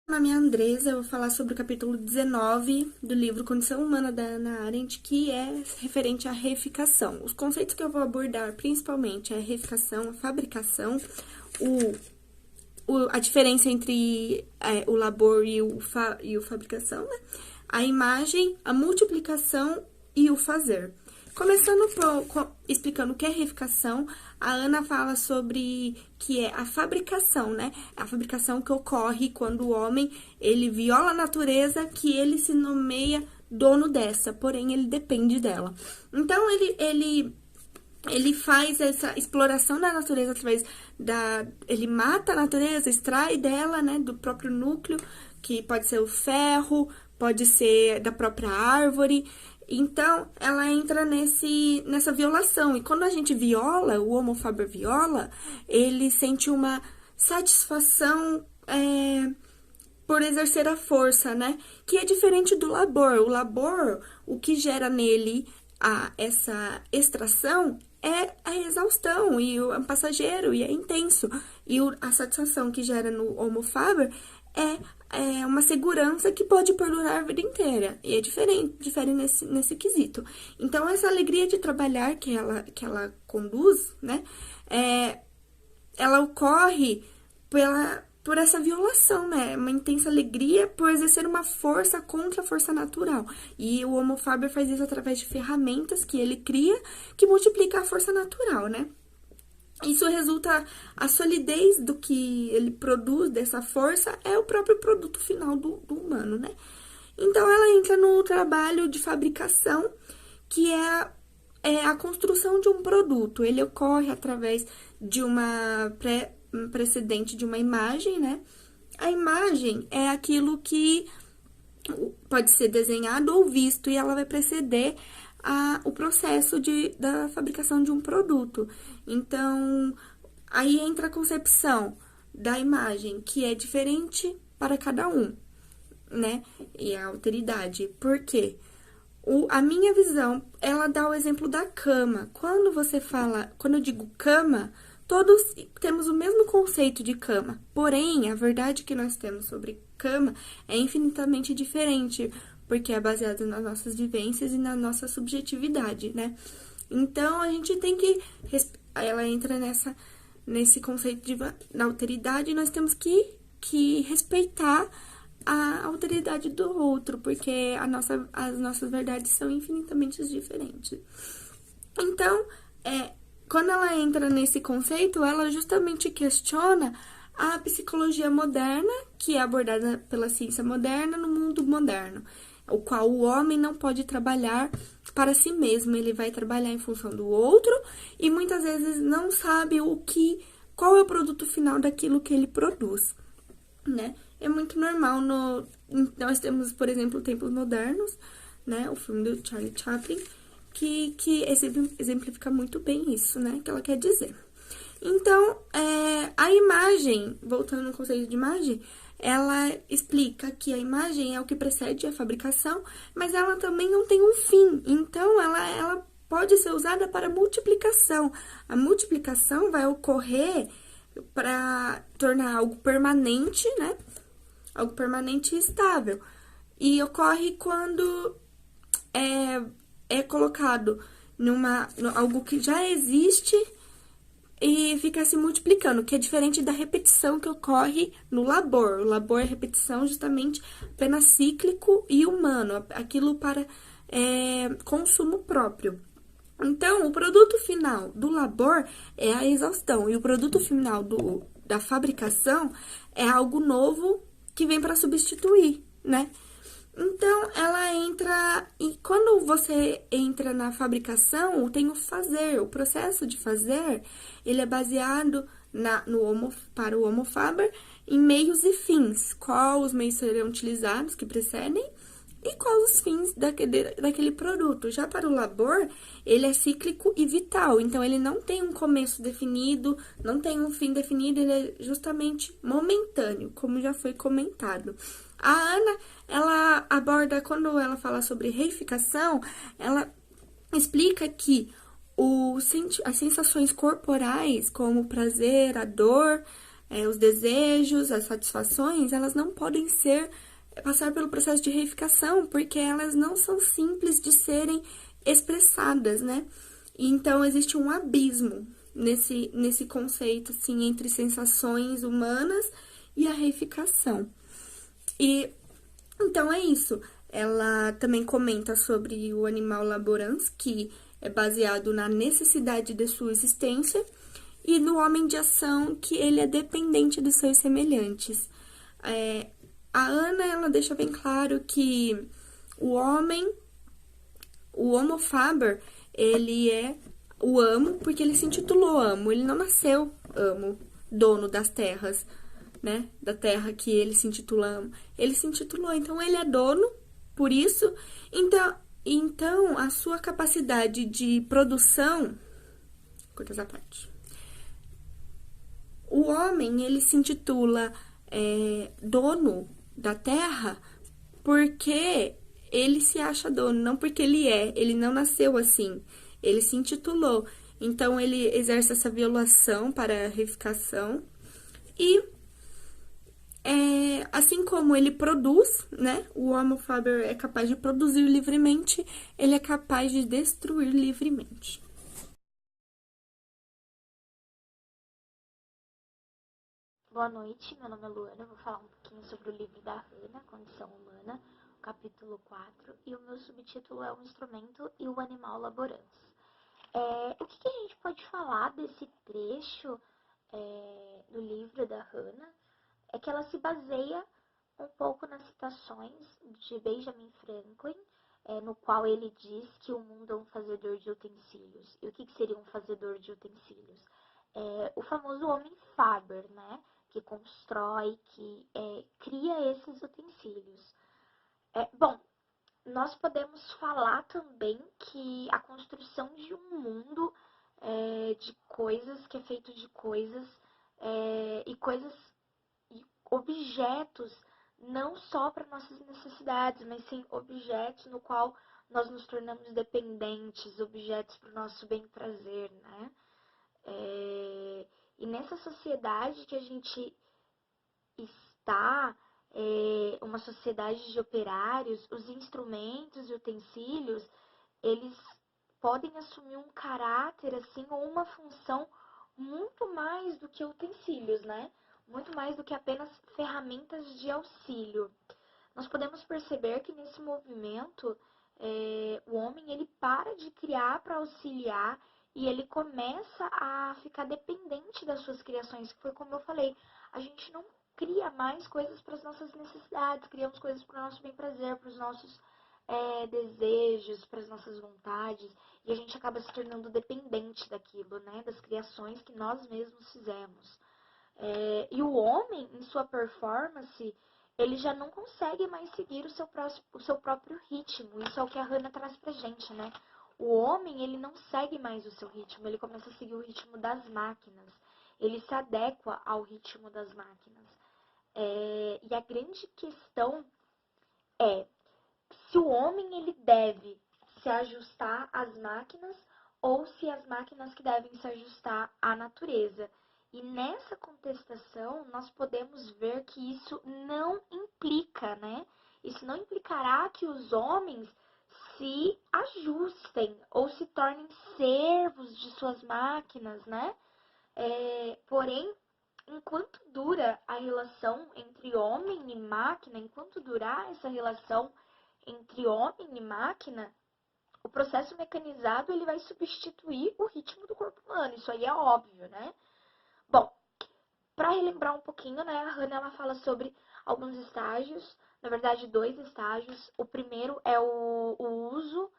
Meu nome é Andresa, eu vou falar sobre o capítulo 19 do livro Condição Humana da Hannah Arendt, que é referente à reificação. Os conceitos que eu vou abordar principalmente é a reificação, a fabricação, a diferença entre o labor e o fabricação, né? A imagem, a multiplicação e o fazer. Começando explicando o que é reificação, a Ana fala sobre que é a fabricação, né? A fabricação que ocorre quando o homem, ele viola a natureza, que ele se nomeia dono dessa, porém ele depende dela. Então, ele faz essa exploração da natureza através ele mata a natureza, extrai dela, né, do próprio núcleo, que pode ser o ferro, pode ser da própria árvore. Então, ela entra nessa violação. E quando a gente viola, o Homo faber viola, ele sente uma satisfação por exercer a força, né? Que é diferente do labor. O labor, o que gera nele essa extração é a exaustão, e é passageiro, e é intenso. E a satisfação que gera no Homo faber é uma segurança que pode perdurar a vida inteira. E é difere nesse quesito. Então, essa alegria de trabalhar que ela conduz, né? Ela ocorre por essa violação, né? Uma intensa alegria por exercer uma força contra a força natural. E o Homo faber faz isso através de ferramentas que ele cria, que multiplica a força natural, né? Isso resulta, a solidez do que ele produz, dessa força, é o próprio produto final do humano, né? Então, ela entra no trabalho de fabricação, que é a construção de um produto. Ele ocorre através de uma precedente de uma imagem, né? A imagem é aquilo que pode ser desenhado ou visto, e ela vai preceder o processo da fabricação de um produto. Então, aí entra a concepção da imagem, que é diferente para cada um, né? E a alteridade. Por quê? A minha visão, ela dá o exemplo da cama. Quando eu digo cama, todos temos o mesmo conceito de cama. Porém, a verdade que nós temos sobre cama é infinitamente diferente, porque é baseado nas nossas vivências e na nossa subjetividade, né? Então, a gente tem que... Ela entra nesse conceito da alteridade, e nós temos que respeitar a alteridade do outro, porque as nossas verdades são infinitamente diferentes. Então, quando ela entra nesse conceito, ela justamente questiona a psicologia moderna, que é abordada pela ciência moderna no mundo moderno, o qual o homem não pode trabalhar para si mesmo, ele vai trabalhar em função do outro, e muitas vezes não sabe qual é o produto final daquilo que ele produz, né? É muito normal. Nós temos, por exemplo, Tempos Modernos, né? O filme do Charlie Chaplin, que exemplifica muito bem isso, né? Que ela quer dizer. Então, a imagem, voltando no conceito de imagem, ela explica que a imagem é o que precede a fabricação, mas ela também não tem um fim. Então, ela pode ser usada para multiplicação. A multiplicação vai ocorrer para tornar algo permanente, né? Algo permanente e estável. E ocorre quando é colocado algo que já existe e fica se multiplicando, que é diferente da repetição que ocorre no labor. O labor é repetição justamente apenas cíclico e humano, aquilo para consumo próprio. Então, o produto final do labor é a exaustão, e o produto final da fabricação é algo novo que vem para substituir, né? Então, ela entra... E quando você entra na fabricação, tem o fazer. O processo de fazer, ele é baseado para o Homo faber em meios e fins. Quais os meios serão utilizados que precedem e quais os fins daquele produto. Já para o labor, ele é cíclico e vital. Então, ele não tem um começo definido, não tem um fim definido, ele é justamente momentâneo, como já foi comentado. A Ana, ela aborda, quando ela fala sobre reificação, ela explica que as sensações corporais, como o prazer, a dor, os desejos, as satisfações, elas não podem passar pelo processo de reificação, porque elas não são simples de serem expressadas, né? Então, existe um abismo nesse conceito, assim, entre sensações humanas e a reificação. E, então, é isso. Ela também comenta sobre o animal laborans, que é baseado na necessidade de sua existência, e no homem de ação, que ele é dependente dos seus semelhantes. A Ana, ela deixa bem claro que o Homo faber, ele é o amo, porque ele se intitulou amo, ele não nasceu amo, dono das terras, né? Da terra que ele se intitula amo. Ele se intitulou, então ele é dono, por isso. Então a sua capacidade de produção... Corta essa parte. O homem, ele se intitula dono da terra porque ele se acha dono, não porque ele não nasceu assim, ele se intitulou. Então, ele exerce essa violação para a reificação e, assim como ele produz, né, o Homo faber é capaz de produzir livremente, ele é capaz de destruir livremente. Boa noite, meu nome é Luana, eu vou falar um pouquinho sobre o livro da Hannah, Condição Humana, capítulo 4, e o meu subtítulo é O Instrumento e o Animal Laborans. O que a gente pode falar desse trecho do livro da Hannah? É que ela se baseia um pouco nas citações de Benjamin Franklin, no qual ele diz que o mundo é um fazedor de utensílios. E o que seria um fazedor de utensílios? O famoso homem Faber, né? Que constrói, que cria esses utensílios. Bom, nós podemos falar também que a construção de um mundo de coisas, que é feito de coisas, e coisas e objetos, não só para nossas necessidades, mas sim objetos no qual nós nos tornamos dependentes, objetos para o nosso bem-prazer, né? E nessa sociedade que a gente está, uma sociedade de operários, os instrumentos e utensílios, eles podem assumir um caráter, assim, ou uma função muito mais do que utensílios, né? Muito mais do que apenas ferramentas de auxílio. Nós podemos perceber que nesse movimento, o homem ele para de criar para auxiliar e ele começa a ficar dependente das suas criações, que foi como eu falei, a gente não cria mais coisas para as nossas necessidades, criamos coisas para o nosso bem-prazer, para os nossos desejos, para as nossas vontades, e a gente acaba se tornando dependente daquilo, né, das criações que nós mesmos fizemos. E o homem, em sua performance, ele já não consegue mais seguir o seu próprio ritmo. Isso é o que a Hannah traz pra gente, né? O homem, ele não segue mais o seu ritmo, ele começa a seguir o ritmo das máquinas. Ele se adequa ao ritmo das máquinas. E a grande questão é se o homem ele deve se ajustar às máquinas ou se as máquinas que devem se ajustar à natureza. E nessa contestação, nós podemos ver que isso não implica, né? Isso não implicará que os homens se ajustem ou se tornem servos de suas máquinas, né? Porém, enquanto dura a relação entre homem e máquina, enquanto durar essa relação entre homem e máquina, o processo mecanizado ele vai substituir o ritmo do corpo humano. Isso aí é óbvio, né? Bom, para relembrar um pouquinho, né, a Hannah ela fala sobre alguns estágios, na verdade 2 estágios. O primeiro é o uso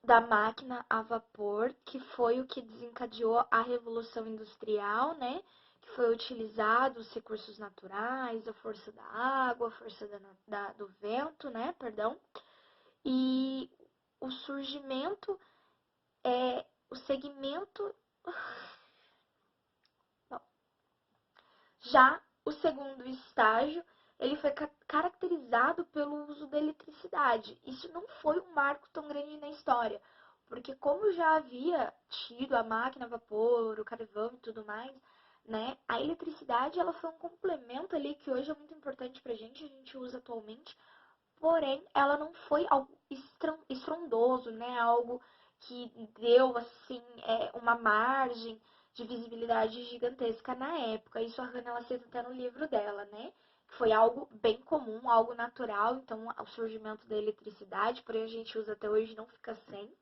da máquina a vapor, que foi o que desencadeou a Revolução Industrial, né? Que foi utilizado os recursos naturais, a força da água, a força do vento, né? Perdão. E o surgimento, o segmento... Bom, já o segundo estágio, ele foi caracterizado pelo uso da eletricidade. Isso não foi um marco tão grande na história, porque como já havia tido a máquina a vapor, o carvão e tudo mais, né? A eletricidade, ela foi um complemento ali que hoje é muito importante pra gente, a gente usa atualmente, porém, ela não foi algo estrondoso, né? Algo que deu, assim, uma margem de visibilidade gigantesca na época. Isso a Hannah, ela cita até no livro dela, né? Foi algo bem comum, algo natural, então o surgimento da eletricidade, porém a gente usa até hoje, não fica sem.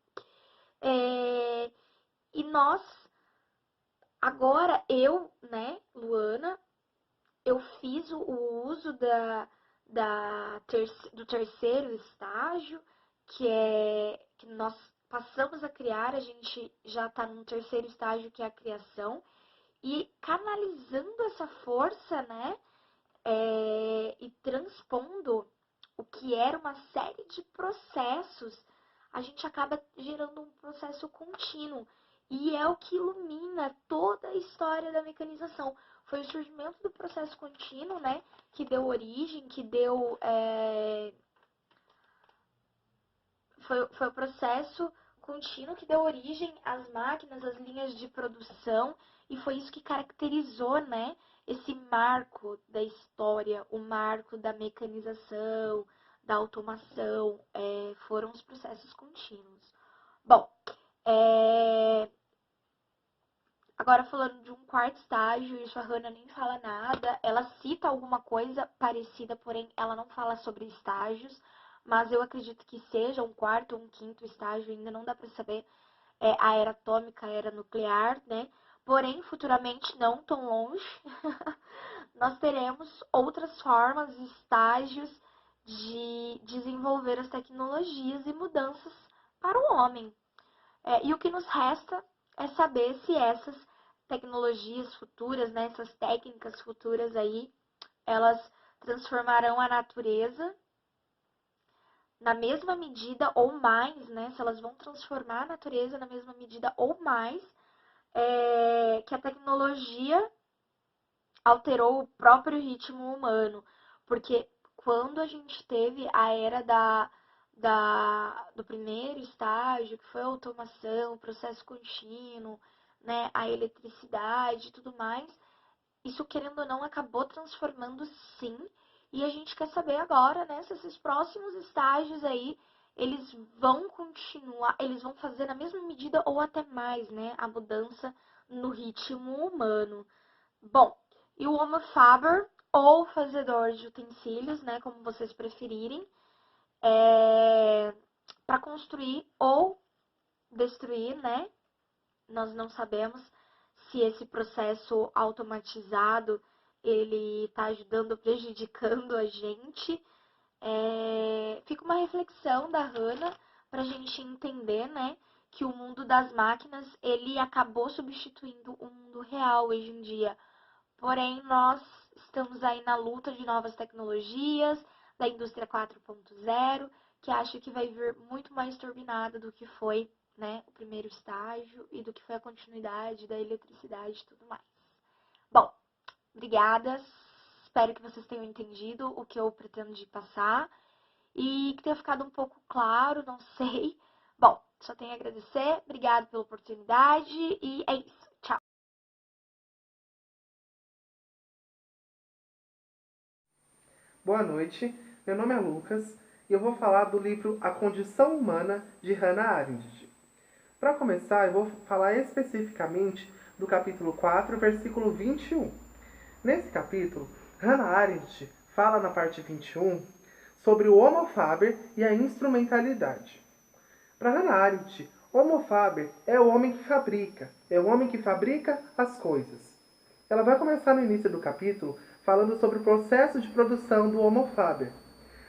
E nós, agora eu, né, Luana, eu fiz o uso do terceiro estágio, que nós passamos a criar, a gente já está no terceiro estágio, que é a criação, e canalizando essa força, né, e transpondo o que era uma série de processos, a gente acaba gerando um processo contínuo. E é o que ilumina toda a história da mecanização. Foi o surgimento do processo contínuo, né, que deu origem, que deu... Foi o processo contínuo que deu origem às máquinas, às linhas de produção, e foi isso que caracterizou, né, esse marco da história, o marco da mecanização, da automação, foram os processos contínuos. Bom, agora falando de um quarto estágio, isso a Hannah nem fala nada, ela cita alguma coisa parecida, porém ela não fala sobre estágios, mas eu acredito que seja um quarto ou um quinto estágio, ainda não dá para saber, a era atômica, a era nuclear, né? Porém, futuramente, não tão longe, nós teremos outras formas e estágios de desenvolver as tecnologias e mudanças para o homem. E o que nos resta é saber se essas tecnologias futuras, né, essas técnicas futuras aí, elas transformarão a natureza na mesma medida ou mais, né? Se elas vão transformar a natureza na mesma medida ou mais, que a tecnologia alterou o próprio ritmo humano. Porque quando a gente teve a era do primeiro estágio, que foi a automação, o processo contínuo, né, a eletricidade e tudo mais, isso, querendo ou não, acabou transformando sim. E a gente quer saber agora, né, se esses próximos estágios aí, eles vão continuar, eles vão fazer na mesma medida ou até mais, né, a mudança no ritmo humano. Bom, e o Homo Faber, ou fazedor de utensílios, né, como vocês preferirem, para construir ou destruir, né, nós não sabemos se esse processo automatizado ele está ajudando ou prejudicando a gente. Fica uma reflexão da Hannah para a gente entender, né, que o mundo das máquinas ele acabou substituindo o mundo real hoje em dia. Porém, nós estamos aí na luta de novas tecnologias, da indústria 4.0, que acho que vai vir muito mais turbinada do que foi, né, o primeiro estágio e do que foi a continuidade da eletricidade e tudo mais. Bom, obrigada. Espero que vocês tenham entendido o que eu pretendo de passar e que tenha ficado um pouco claro, não sei. Bom, só tenho a agradecer. Obrigada pela oportunidade e é isso. Tchau. Boa noite, meu nome é Lucas e eu vou falar do livro A Condição Humana, de Hannah Arendt. Para começar, eu vou falar especificamente do capítulo 4, versículo 21. Nesse capítulo, Hannah Arendt fala na parte 21 sobre o Homo Faber e a instrumentalidade. Para Hannah Arendt, Homo Faber é o homem que fabrica, é o homem que fabrica as coisas. Ela vai começar no início do capítulo falando sobre o processo de produção do Homo Faber,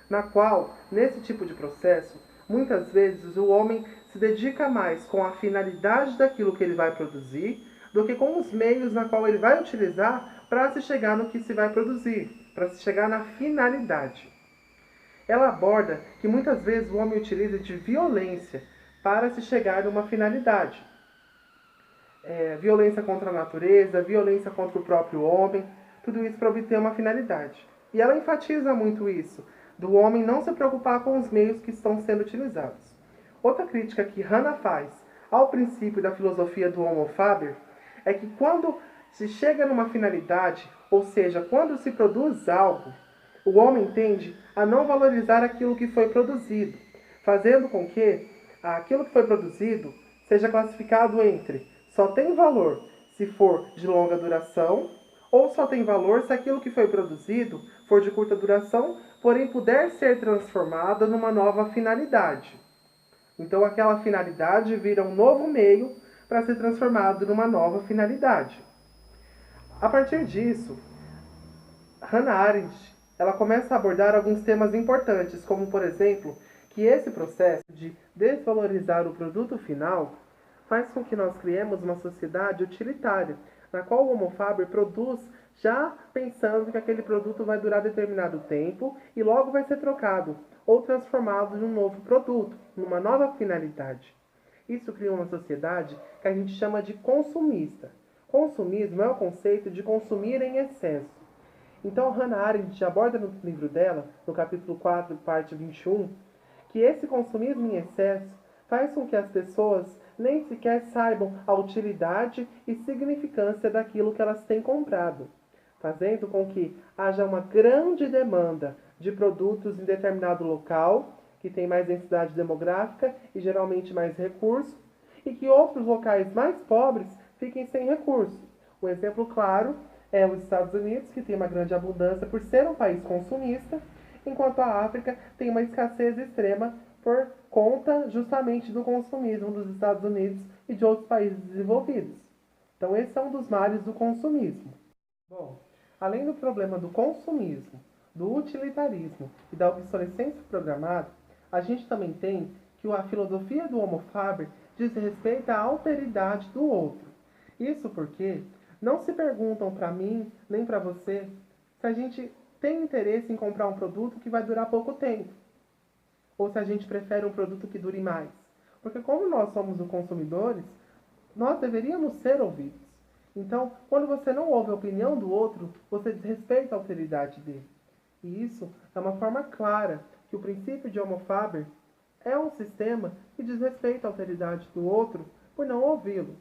na qual, nesse tipo de processo, muitas vezes o homem se dedica mais com a finalidade daquilo que ele vai produzir do que com os meios na qual ele vai utilizar para se chegar no que se vai produzir, para se chegar na finalidade. Ela aborda que muitas vezes o homem utiliza de violência para se chegar numa finalidade. Violência contra a natureza, violência contra o próprio homem, tudo isso para obter uma finalidade. E ela enfatiza muito isso, do homem não se preocupar com os meios que estão sendo utilizados. Outra crítica que Hannah faz ao princípio da filosofia do Homo Faber é que quando se chega numa finalidade, ou seja, quando se produz algo, o homem tende a não valorizar aquilo que foi produzido, fazendo com que aquilo que foi produzido seja classificado entre só tem valor se for de longa duração, ou só tem valor se aquilo que foi produzido for de curta duração, porém puder ser transformada numa nova finalidade. Então aquela finalidade vira um novo meio para ser transformado numa nova finalidade. A partir disso, Hannah Arendt ela começa a abordar alguns temas importantes, como por exemplo, que esse processo de desvalorizar o produto final faz com que nós criemos uma sociedade utilitária, na qual o Homo faber produz já pensando que aquele produto vai durar determinado tempo e logo vai ser trocado ou transformado em um novo produto, numa nova finalidade. Isso cria uma sociedade que a gente chama de consumista. Consumismo é o conceito de consumir em excesso. Então, Hannah Arendt aborda no livro dela, no capítulo 4, parte 21, que esse consumismo em excesso faz com que as pessoas nem sequer saibam a utilidade e significância daquilo que elas têm comprado, fazendo com que haja uma grande demanda de produtos em determinado local, que tem mais densidade demográfica e geralmente mais recursos, e que outros locais mais pobres fiquem sem recursos. Um exemplo claro é os Estados Unidos, que tem uma grande abundância por ser um país consumista, enquanto a África tem uma escassez extrema por conta justamente do consumismo dos Estados Unidos e de outros países desenvolvidos. Então esse é um dos males do consumismo. Bom, além do problema do consumismo, do utilitarismo e da obsolescência programada, a gente também tem que a filosofia do Homo faber diz respeito à alteridade do outro. Isso porque não se perguntam para mim, nem para você, se a gente tem interesse em comprar um produto que vai durar pouco tempo, ou se a gente prefere um produto que dure mais. Porque como nós somos os consumidores, nós deveríamos ser ouvidos. Então, quando você não ouve a opinião do outro, você desrespeita a alteridade dele. E isso é uma forma clara que o princípio de Homo faber é um sistema que desrespeita a alteridade do outro por não ouvi-lo.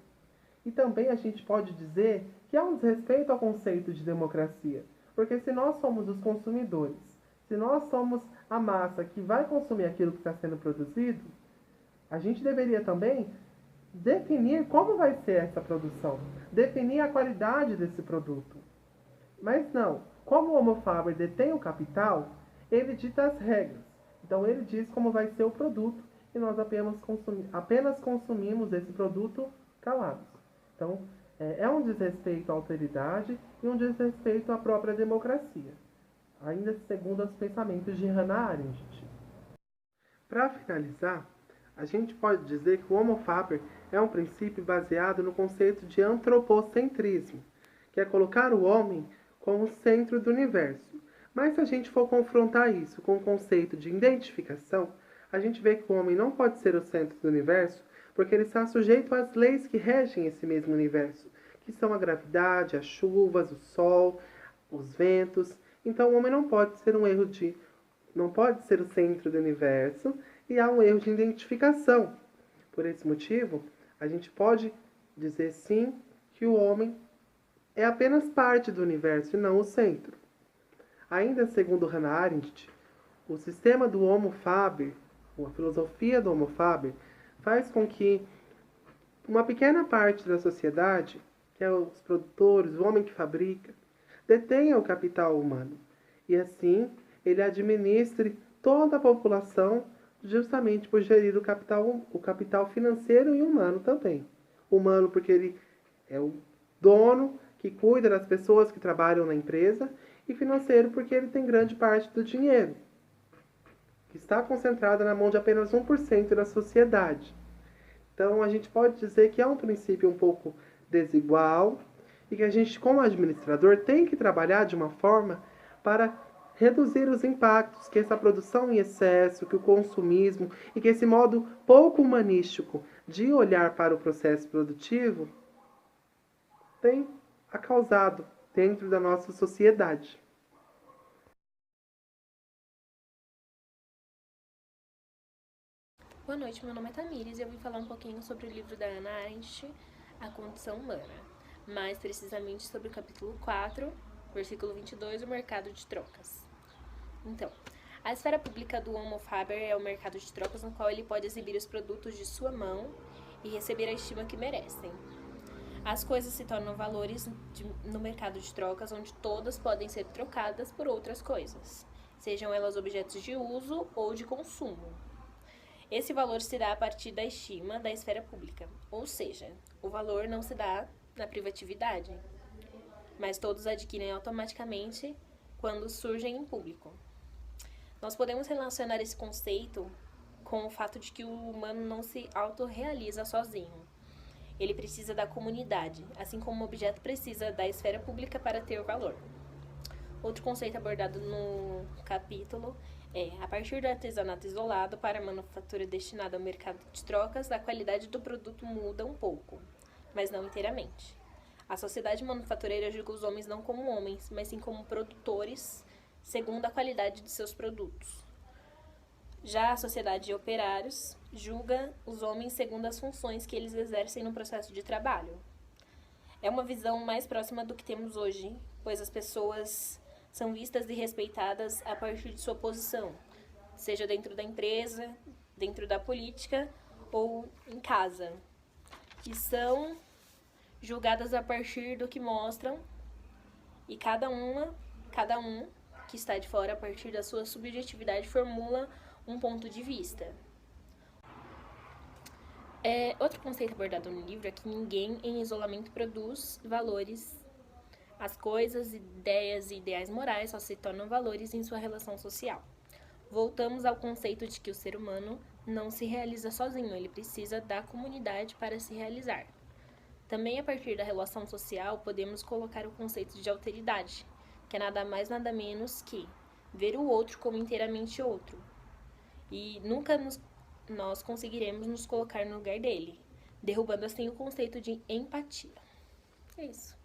E também a gente pode dizer que há um desrespeito ao conceito de democracia. Porque se nós somos os consumidores, se nós somos a massa que vai consumir aquilo que está sendo produzido, a gente deveria também definir como vai ser essa produção, definir a qualidade desse produto. Mas não, como o Homo faber detém o capital, ele dita as regras. Então ele diz como vai ser o produto e nós apenas consumimos esse produto calados. Então é um desrespeito à autoridade e um desrespeito à própria democracia, ainda segundo os pensamentos de Hannah Arendt. Para finalizar, a gente pode dizer que o Homo faber é um princípio baseado no conceito de antropocentrismo, que é colocar o homem como centro do universo. Mas se a gente for confrontar isso com o conceito de identificação, a gente vê que o homem não pode ser o centro do universo porque ele está sujeito às leis que regem esse mesmo universo, que são a gravidade, as chuvas, o sol, os ventos. Então o homem não pode ser não pode ser o centro do universo e há um erro de identificação. Por esse motivo, a gente pode dizer sim que o homem é apenas parte do universo e não o centro. Ainda segundo Hannah Arendt, o sistema do Homo faber, a filosofia do Homo faber, faz com que uma pequena parte da sociedade, que é os produtores, o homem que fabrica, detenha o capital humano. E assim, ele administre toda a população justamente por gerir o capital financeiro e humano também. Humano porque ele é o dono que cuida das pessoas que trabalham na empresa, e financeiro porque ele tem grande parte do dinheiro, que está concentrada na mão de apenas 1% da sociedade. Então a gente pode dizer que é um princípio um pouco desigual e que a gente, como administrador, tem que trabalhar de uma forma para reduzir os impactos que essa produção em excesso, que o consumismo e que esse modo pouco humanístico de olhar para o processo produtivo tem causado dentro da nossa sociedade. Boa noite, meu nome é Tamires e eu vim falar um pouquinho sobre o livro da Hannah Arendt, A Condição Humana. mais precisamente sobre o capítulo 4, versículo 22, o mercado de trocas. Então, a esfera pública do Homo Faber é o mercado de trocas no qual ele pode exibir os produtos de sua mão e receber a estima que merecem. As coisas se tornam valores no mercado de trocas, onde todas podem ser trocadas por outras coisas, sejam elas objetos de uso ou de consumo. Esse valor se dá a partir da estima da esfera pública, ou seja, o valor não se dá na privatividade, mas todos adquirem automaticamente quando surgem em público. Nós podemos relacionar esse conceito com o fato de que o humano não se autorrealiza sozinho. Ele precisa da comunidade, assim como o objeto precisa da esfera pública para ter valor. Outro conceito abordado no capítulo é, a partir do artesanato isolado para a manufatura destinada ao mercado de trocas, a qualidade do produto muda um pouco, mas não inteiramente. A sociedade manufatureira julga os homens não como homens, mas sim como produtores, segundo a qualidade de seus produtos. Já a sociedade de operários julga os homens segundo as funções que eles exercem no processo de trabalho. É uma visão mais próxima do que temos hoje, pois as pessoas são vistas e respeitadas a partir de sua posição, seja dentro da empresa, dentro da política ou em casa, e são julgadas a partir do que mostram, e cada um que está de fora, a partir da sua subjetividade, formula um ponto de vista. Outro conceito abordado no livro é que ninguém em isolamento produz valores. As coisas, ideias e ideais morais só se tornam valores em sua relação social. Voltamos ao conceito de que o ser humano não se realiza sozinho, ele precisa da comunidade para se realizar. Também a partir da relação social podemos colocar o conceito de alteridade, que é nada mais nada menos que ver o outro como inteiramente outro. E nunca nós conseguiremos nos colocar no lugar dele, derrubando assim o conceito de empatia. É isso.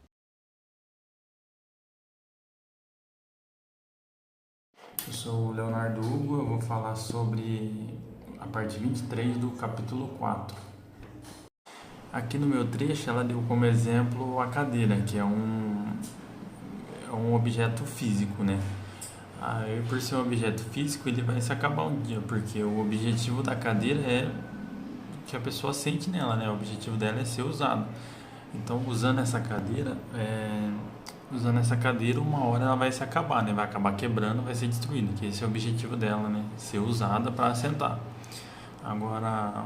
Eu sou o Leonardo Hugo, eu vou falar sobre a parte 23 do capítulo 4. Aqui no meu trecho ela deu como exemplo a cadeira, que é um objeto físico, né? Aí, por ser um objeto físico, ele vai se acabar um dia, porque o objetivo da cadeira é que a pessoa sente nela, né? O objetivo dela é ser usado. Então, usando essa cadeira, uma hora ela vai se acabar, né? Vai acabar quebrando, vai ser destruída, que esse é o objetivo dela, né? Ser usada para sentar. Agora,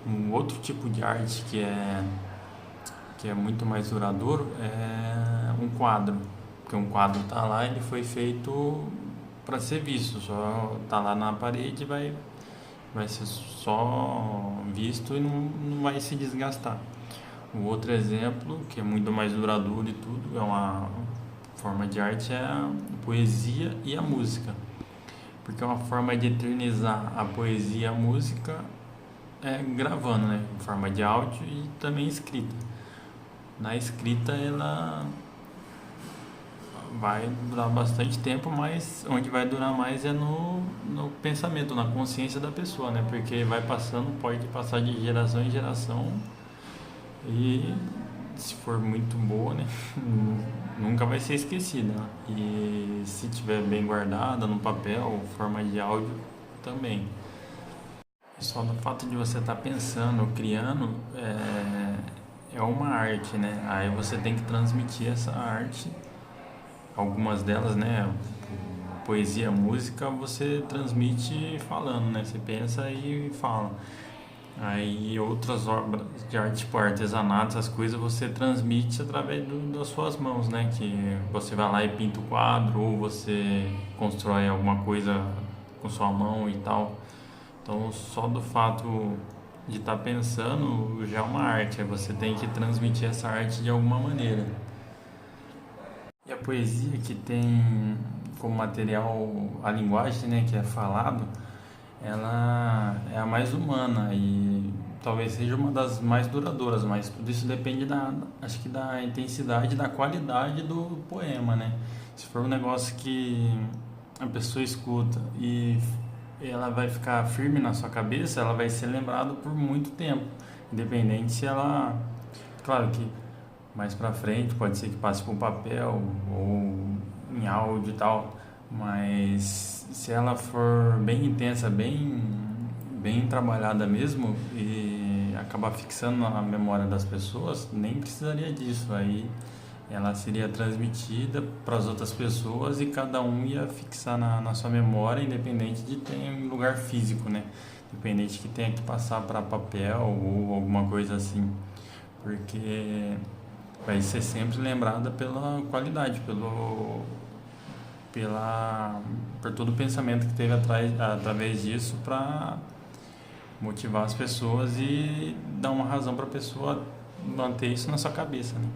um outro tipo de arte que é muito mais duradouro é um quadro. Porque um quadro tá lá, ele foi feito para ser visto, só tá lá na parede, vai ser só visto e não vai se desgastar. O outro exemplo, que é muito mais duradouro e tudo, é uma forma de arte, é a poesia e a música. Porque é uma forma de eternizar a poesia e a música gravando, né? Em forma de áudio e também escrita. Na escrita ela vai durar bastante tempo, mas onde vai durar mais é no pensamento, na consciência da pessoa, né? Porque pode passar de geração em geração e se for muito boa, né? Nunca vai ser esquecida. E se tiver bem guardada no papel, forma de áudio também. Só no fato de você estar pensando, criando, é uma arte, né? Aí você tem que transmitir essa arte. Algumas delas, né, poesia, música, você transmite falando, né, você pensa e fala. Aí outras obras de arte, tipo artesanato, essas coisas, você transmite através das suas mãos, né, que você vai lá e pinta o quadro, ou você constrói alguma coisa com sua mão e tal. Então, só do fato de estar pensando já é uma arte, você tem que transmitir essa arte de alguma maneira. E a poesia, que tem como material a linguagem, né, que é falado, ela é a mais humana e talvez seja uma das mais duradouras, mas tudo isso depende acho que da intensidade, da qualidade do poema, né? Se for um negócio que a pessoa escuta e ela vai ficar firme na sua cabeça, ela vai ser lembrada por muito tempo, independente se ela Claro que mais pra frente pode ser que passe por papel ou em áudio e tal, mas se ela for bem intensa, bem trabalhada mesmo e acabar fixando na memória das pessoas, nem precisaria disso. Aí ela seria transmitida para as outras pessoas e cada um ia fixar na sua memória, independente de ter um lugar físico, né? Independente que tenha que passar para papel ou alguma coisa assim, porque vai ser sempre lembrada pela qualidade, por todo o pensamento que teve através disso para motivar as pessoas e dar uma razão para a pessoa manter isso na sua cabeça, né?